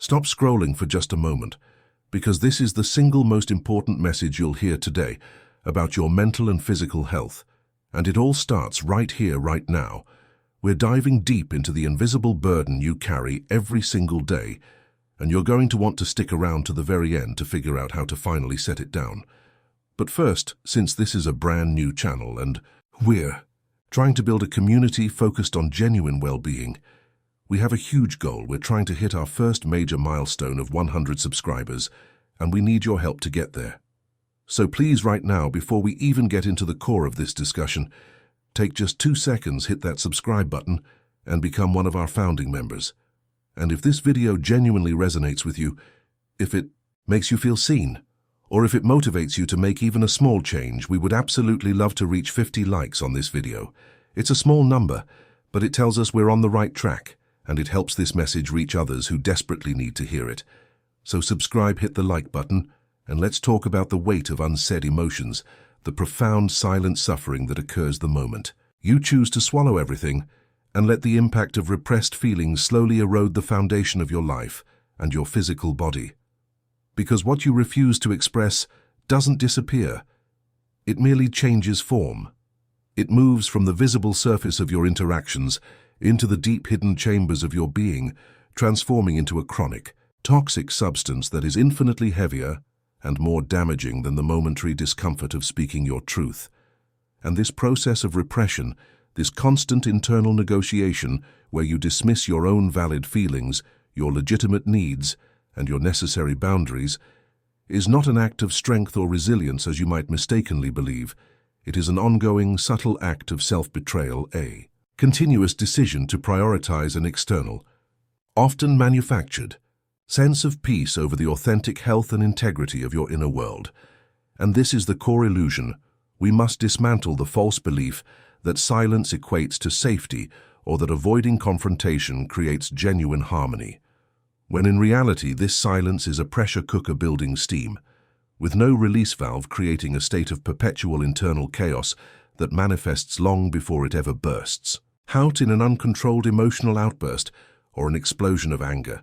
Stop scrolling for just a moment, because this is the single most important message you'll hear today about your mental and physical health. And it all starts right here, right now. We're diving deep into the invisible burden you carry every single day, and you're going to want to stick around to the very end to figure out how to finally set it down. But first, since this is a brand new channel and we're trying to build a community focused on genuine well-being, we have a huge goal. We're trying to hit our first major milestone of 100 subscribers, and we need your help to get there. So please, right now, before we even get into the core of this discussion, take just 2 seconds, hit that subscribe button, and become one of our founding members. And if this video genuinely resonates with you, if it makes you feel seen, or if it motivates you to make even a small change, we would absolutely love to reach 50 likes on this video. It's a small number, but it tells us we're on the right track, and it helps this message reach others who desperately need to hear it. So subscribe, hit the like button, and let's talk about the weight of unsaid emotions, the profound silent suffering that occurs the moment you choose to swallow everything and let the impact of repressed feelings slowly erode the foundation of your life and your physical body. Because what you refuse to express doesn't disappear. It merely changes form. It moves from the visible surface of your interactions into the deep hidden chambers of your being, transforming into a chronic, toxic substance that is infinitely heavier and more damaging than the momentary discomfort of speaking your truth. And this process of repression, this constant internal negotiation where you dismiss your own valid feelings, your legitimate needs, and your necessary boundaries, is not an act of strength or resilience as you might mistakenly believe. It is an ongoing, subtle act of self-betrayal, a continuous decision to prioritize an external, often manufactured, sense of peace over the authentic health and integrity of your inner world. And this is the core illusion. We must dismantle the false belief that silence equates to safety or that avoiding confrontation creates genuine harmony, when in reality this silence is a pressure cooker building steam, with no release valve, creating a state of perpetual internal chaos that manifests long before it ever bursts out in an uncontrolled emotional outburst or an explosion of anger.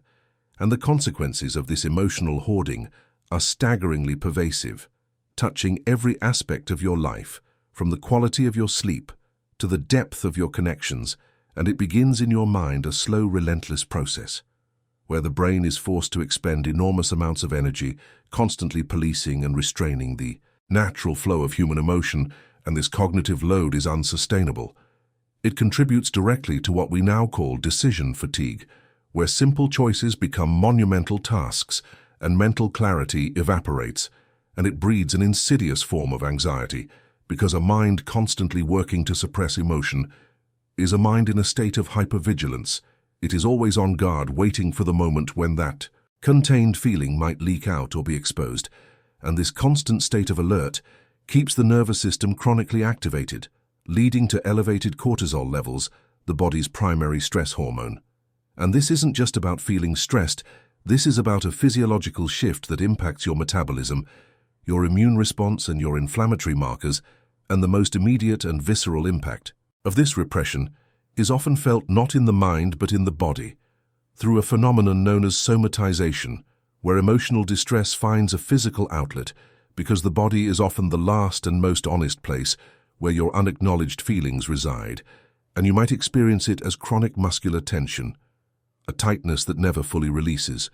And the consequences of this emotional hoarding are staggeringly pervasive, touching every aspect of your life, from the quality of your sleep to the depth of your connections, and it begins in your mind, a slow, relentless process, where the brain is forced to expend enormous amounts of energy, constantly policing and restraining the natural flow of human emotion, and this cognitive load is unsustainable. It contributes directly to what we now call decision fatigue, where simple choices become monumental tasks and mental clarity evaporates, and it breeds an insidious form of anxiety, because a mind constantly working to suppress emotion is a mind in a state of hypervigilance. It is always on guard, waiting for the moment when that contained feeling might leak out or be exposed, and this constant state of alert keeps the nervous system chronically activated, leading to elevated cortisol levels, the body's primary stress hormone. And this isn't just about feeling stressed, this is about a physiological shift that impacts your metabolism, your immune response and your inflammatory markers, and the most immediate and visceral impact of this repression is often felt not in the mind but in the body, through a phenomenon known as somatization, where emotional distress finds a physical outlet because the body is often the last and most honest place where your unacknowledged feelings reside, and you might experience it as chronic muscular tension, a tightness that never fully releases,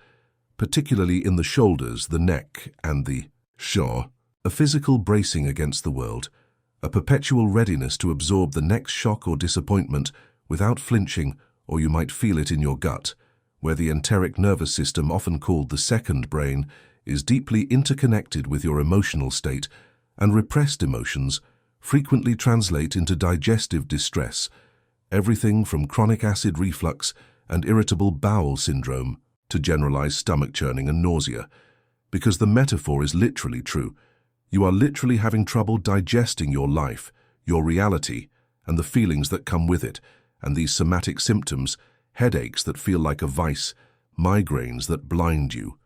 particularly in the shoulders, the neck, and the jaw, a physical bracing against the world, a perpetual readiness to absorb the next shock or disappointment without flinching, or you might feel it in your gut, where the enteric nervous system, often called the second brain, is deeply interconnected with your emotional state, and repressed emotions frequently translate into digestive distress, everything from chronic acid reflux and irritable bowel syndrome to generalized stomach churning and nausea. Because the metaphor is literally true. You are literally having trouble digesting your life, your reality, and the feelings that come with it, and these somatic symptoms, headaches that feel like a vice, migraines that blind you,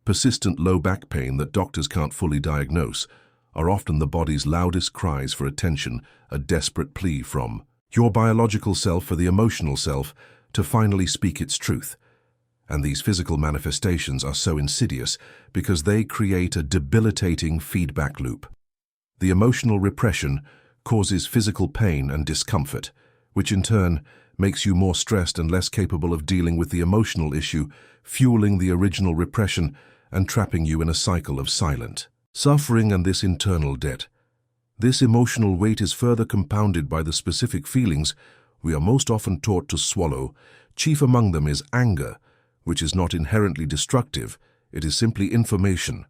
persistent low back pain that doctors can't fully diagnose, are often the body's loudest cries for attention, a desperate plea from your biological self for the emotional self to finally speak its truth. And these physical manifestations are so insidious because they create a debilitating feedback loop. The emotional repression causes physical pain and discomfort, which in turn makes you more stressed and less capable of dealing with the emotional issue, fueling the original repression and trapping you in a cycle of silent suffering and this internal debt. This emotional weight is further compounded by the specific feelings we are most often taught to swallow. Chief among them is anger, which is not inherently destructive, it is simply information.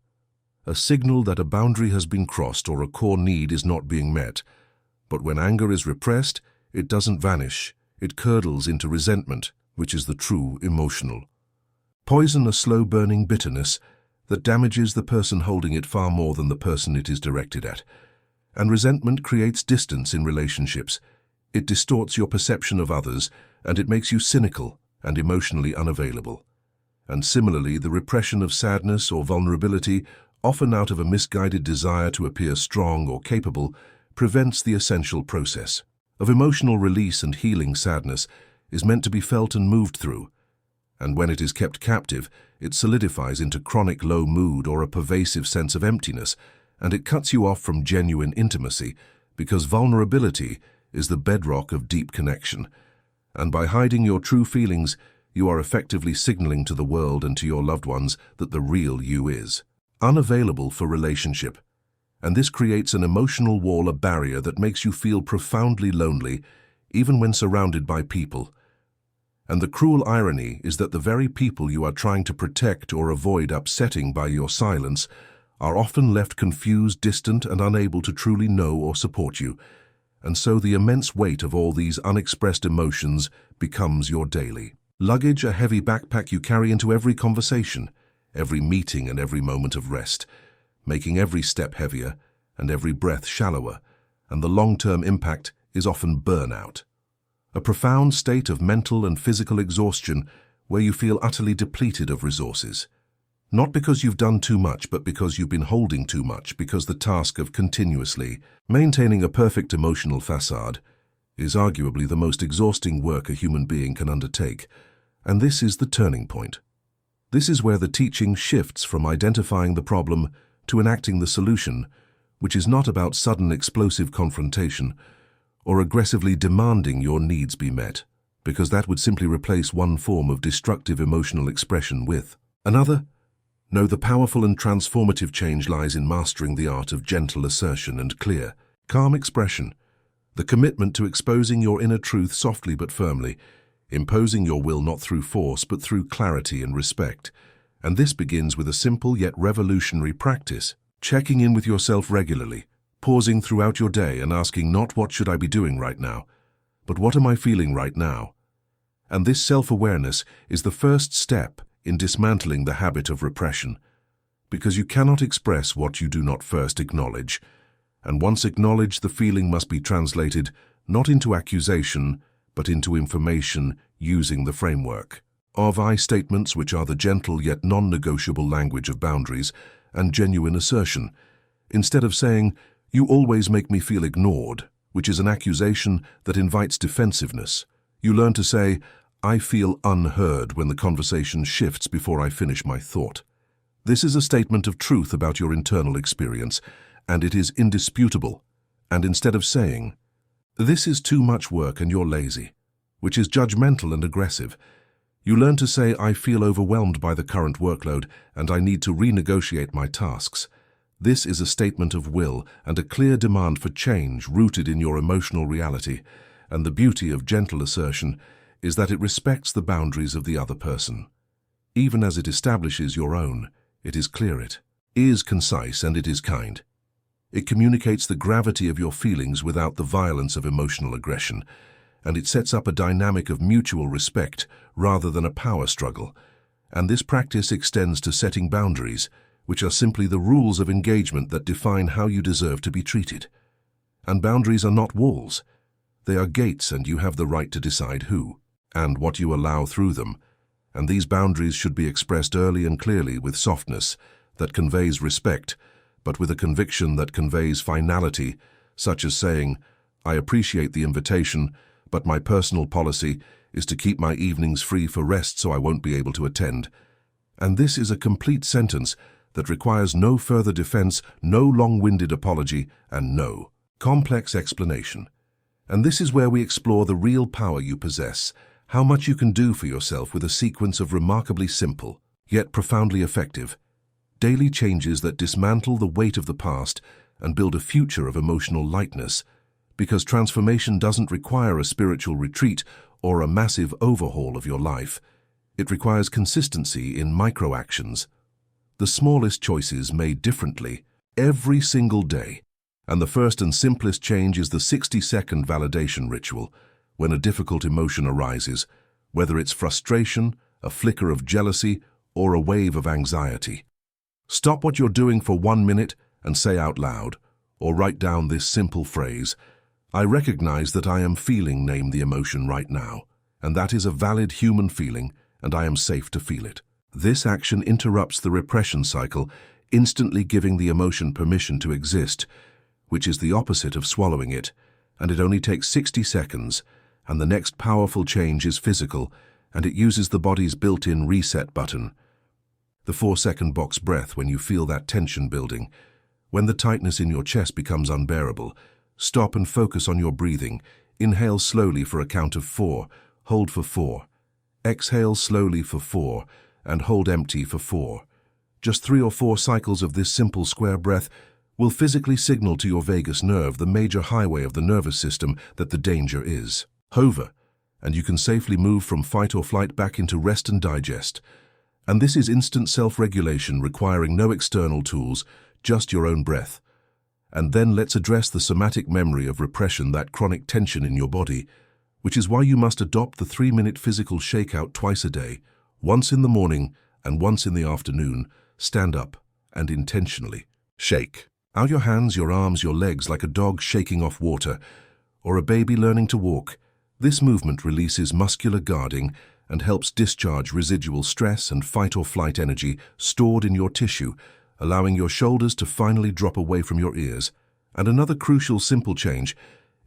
A signal that a boundary has been crossed or a core need is not being met. But when anger is repressed, it doesn't vanish. It curdles into resentment, which is the true emotional poison, a slow-burning bitterness that damages the person holding it far more than the person it is directed at. And resentment creates distance in relationships. It distorts your perception of others, and it makes you cynical and emotionally unavailable. And similarly, the repression of sadness or vulnerability, often out of a misguided desire to appear strong or capable, prevents the essential process of emotional release and healing. Sadness is meant to be felt and moved through, and when it is kept captive, it solidifies into chronic low mood or a pervasive sense of emptiness, and it cuts you off from genuine intimacy, because vulnerability is the bedrock of deep connection. And by hiding your true feelings, you are effectively signaling to the world and to your loved ones that the real you is unavailable for relationship. And this creates an emotional wall, a barrier that makes you feel profoundly lonely, even when surrounded by people. And the cruel irony is that the very people you are trying to protect or avoid upsetting by your silence are often left confused, distant, and unable to truly know or support you. And so the immense weight of all these unexpressed emotions becomes your daily luggage, a heavy backpack you carry into every conversation, every meeting, and every moment of rest, making every step heavier and every breath shallower, and the long-term impact is often burnout. A profound state of mental and physical exhaustion where you feel utterly depleted of resources. Not because you've done too much, but because you've been holding too much, because the task of continuously maintaining a perfect emotional facade is arguably the most exhausting work a human being can undertake. And this is the turning point. This is where the teaching shifts from identifying the problem to enacting the solution, which is not about sudden explosive confrontation or aggressively demanding your needs be met, because that would simply replace one form of destructive emotional expression with another. No, the powerful and transformative change lies in mastering the art of gentle assertion and clear, calm expression, the commitment to exposing your inner truth softly but firmly, imposing your will not through force but through clarity and respect. And this begins with a simple yet revolutionary practice: checking in with yourself regularly, pausing throughout your day and asking not what should I be doing right now, but what am I feeling right now? And this self-awareness is the first step in dismantling the habit of repression, because you cannot express what you do not first acknowledge. And once acknowledged, the feeling must be translated not into accusation, but into information, using the framework of I statements, which are the gentle yet non-negotiable language of boundaries and genuine assertion. Instead of saying, "You always make me feel ignored," which is an accusation that invites defensiveness, you learn to say, "I feel unheard," when the conversation shifts before I finish my thought. This is a statement of truth about your internal experience, and it is indisputable. And instead of saying, "This is too much work and you're lazy," which is judgmental and aggressive, you learn to say, "I feel overwhelmed by the current workload and I need to renegotiate my tasks." This is a statement of will and a clear demand for change rooted in your emotional reality. And the beauty of gentle assertion is that it respects the boundaries of the other person. Even as it establishes your own, it is clear, it is concise, and it is kind. It communicates the gravity of your feelings without the violence of emotional aggression, and it sets up a dynamic of mutual respect rather than a power struggle. And this practice extends to setting boundaries, which are simply the rules of engagement that define how you deserve to be treated. And boundaries are not walls. They are gates, and you have the right to decide who and what you allow through them. And these boundaries should be expressed early and clearly, with softness that conveys respect, but with a conviction that conveys finality, such as saying, "I appreciate the invitation, but my personal policy is to keep my evenings free for rest so I won't be able to attend. And this is a complete sentence that requires no further defense, no long-winded apology, and no complex explanation. And this is where we explore the real power you possess, how much you can do for yourself with a sequence of remarkably simple, yet profoundly effective, daily changes that dismantle the weight of the past and build a future of emotional lightness, because transformation doesn't require a spiritual retreat or a massive overhaul of your life. It requires consistency in micro-actions, the smallest choices made differently, every single day. And the first and simplest change is the 60-second validation ritual. When a difficult emotion arises, whether it's frustration, a flicker of jealousy, or a wave of anxiety, stop what you're doing for 1 minute and say out loud, or write down this simple phrase: I recognize that I am feeling, name the emotion right now, and that is a valid human feeling, and I am safe to feel it. This action interrupts the repression cycle, instantly giving the emotion permission to exist, which is the opposite of swallowing it, and it only takes 60 seconds, and the next powerful change is physical, and it uses the body's built-in reset button. The 4-second box breath when you feel that tension building. When the tightness in your chest becomes unbearable, stop and focus on your breathing. Inhale slowly for a count of 4, hold for 4. Exhale slowly for 4, and hold empty for 4. Just 3 or 4 cycles of this simple square breath will physically signal to your vagus nerve, the major highway of the nervous system, that the danger is over, and you can safely move from fight or flight back into rest and digest. And this is instant self-regulation, requiring no external tools, just your own breath. And then let's address the somatic memory of repression, that chronic tension in your body, which is why you must adopt the 3-minute physical shakeout twice a day, once in the morning and once in the afternoon. Stand up and intentionally shake out your hands, your arms, your legs like a dog shaking off water or a baby learning to walk. This movement releases muscular guarding and helps discharge residual stress and fight or flight energy stored in your tissue, allowing your shoulders to finally drop away from your ears. And another crucial simple change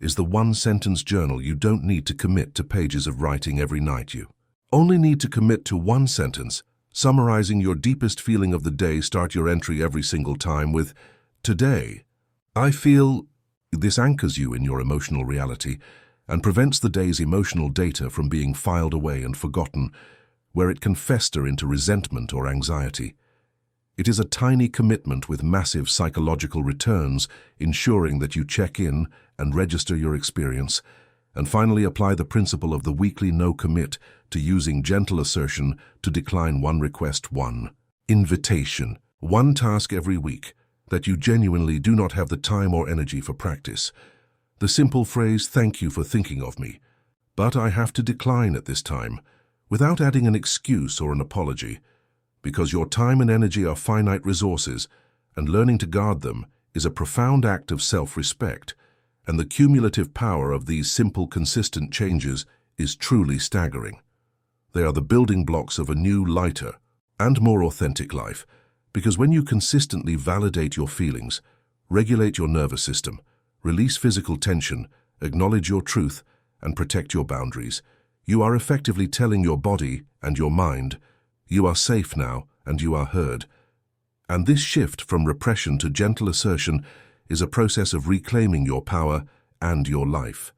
is the 1-sentence journal. You don't need to commit to pages of writing every night. You only need to commit to 1 sentence, summarizing your deepest feeling of the day. Start your entry every single time with, "Today, I feel." This anchors you in your emotional reality and prevents the day's emotional data from being filed away and forgotten, where it can fester into resentment or anxiety. It is a tiny commitment with massive psychological returns, ensuring that you check in and register your experience. And finally, apply the principle of the weekly no-commit to using gentle assertion to decline 1 request, 1 invitation, 1 task every week that you genuinely do not have the time or energy for practice. The simple phrase, "Thank you for thinking of me, but I have to decline at this time," without adding an excuse or an apology, because your time and energy are finite resources, and learning to guard them is a profound act of self-respect. And the cumulative power of these simple, consistent changes is truly staggering. They are the building blocks of a new, lighter, and more authentic life, because when you consistently validate your feelings, regulate your nervous system, release physical tension, acknowledge your truth, and protect your boundaries, you are effectively telling your body and your mind, you are safe now and you are heard. And this shift from repression to gentle assertion is a process of reclaiming your power and your life.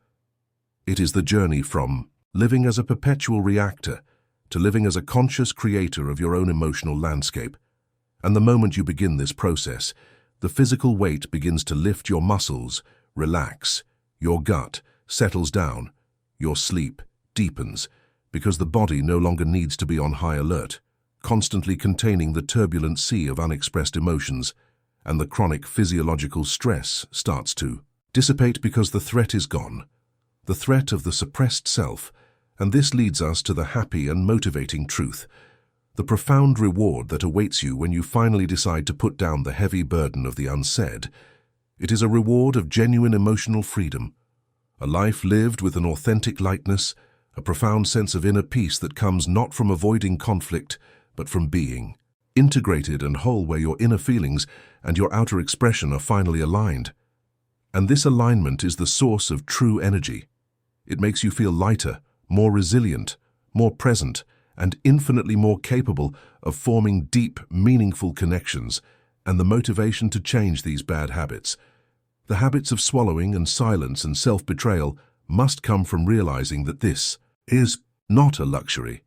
It is the journey from living as a perpetual reactor to living as a conscious creator of your own emotional landscape. And the moment you begin this process, the physical weight begins to lift, your muscles relax, your gut settles down, your sleep deepens, because the body no longer needs to be on high alert, constantly containing the turbulent sea of unexpressed emotions, and the chronic physiological stress starts to dissipate because the threat is gone, the threat of the suppressed self. And this leads us to the happy and motivating truth, the profound reward that awaits you when you finally decide to put down the heavy burden of the unsaid. It is a reward of genuine emotional freedom, a life lived with an authentic lightness, a profound sense of inner peace that comes not from avoiding conflict, but from being integrated and whole, where your inner feelings and your outer expression are finally aligned. And this alignment is the source of true energy. It makes you feel lighter, more resilient, more present, and infinitely more capable of forming deep, meaningful connections and the motivation to change these bad habits. The habits of swallowing and silence and self-betrayal must come from realizing that this is not a luxury.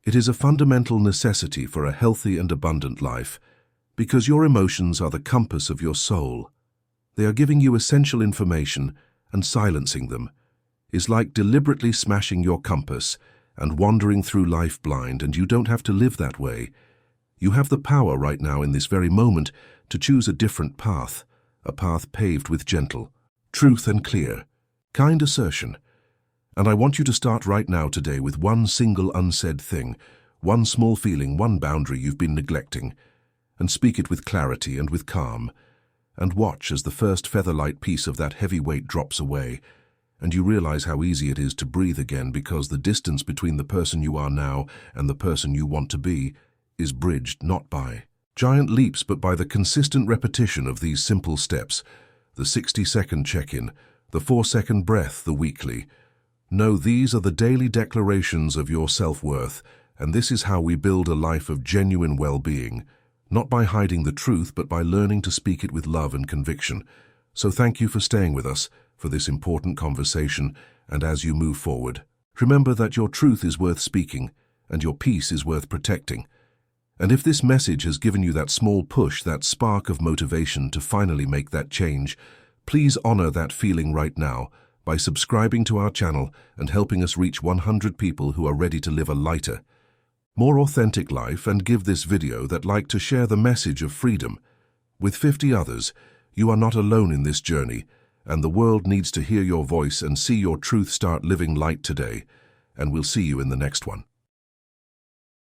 It is a fundamental necessity for a healthy and abundant life, because your emotions are the compass of your soul. They are giving you essential information, and silencing them is like deliberately smashing your compass and wandering through life blind, and you don't have to live that way. You have the power right now in this very moment to choose a different path, a path paved with gentle truth and clear, kind assertion. And I want you to start right now today with one single unsaid thing, one small feeling, one boundary you've been neglecting, and speak it with clarity and with calm, and watch as the first feather-light piece of that heavy weight drops away, and you realize how easy it is to breathe again, because the distance between the person you are now and the person you want to be is bridged not by giant leaps but by the consistent repetition of these simple steps, the 60-second check-in, the 4-second breath, the weekly. No, these are the daily declarations of your self-worth, and this is how we build a life of genuine well-being, not by hiding the truth, but by learning to speak it with love and conviction. So thank you for staying with us for this important conversation, and as you move forward, remember that your truth is worth speaking, and your peace is worth protecting. And if this message has given you that small push, that spark of motivation to finally make that change, please honor that feeling right now by subscribing to our channel and helping us reach 100 people who are ready to live a lighter, more authentic life, and give this video that like to share the message of freedom with 50 others. You are not alone in this journey, and the world needs to hear your voice and see your truth. Start living light today, and we'll see you in the next one.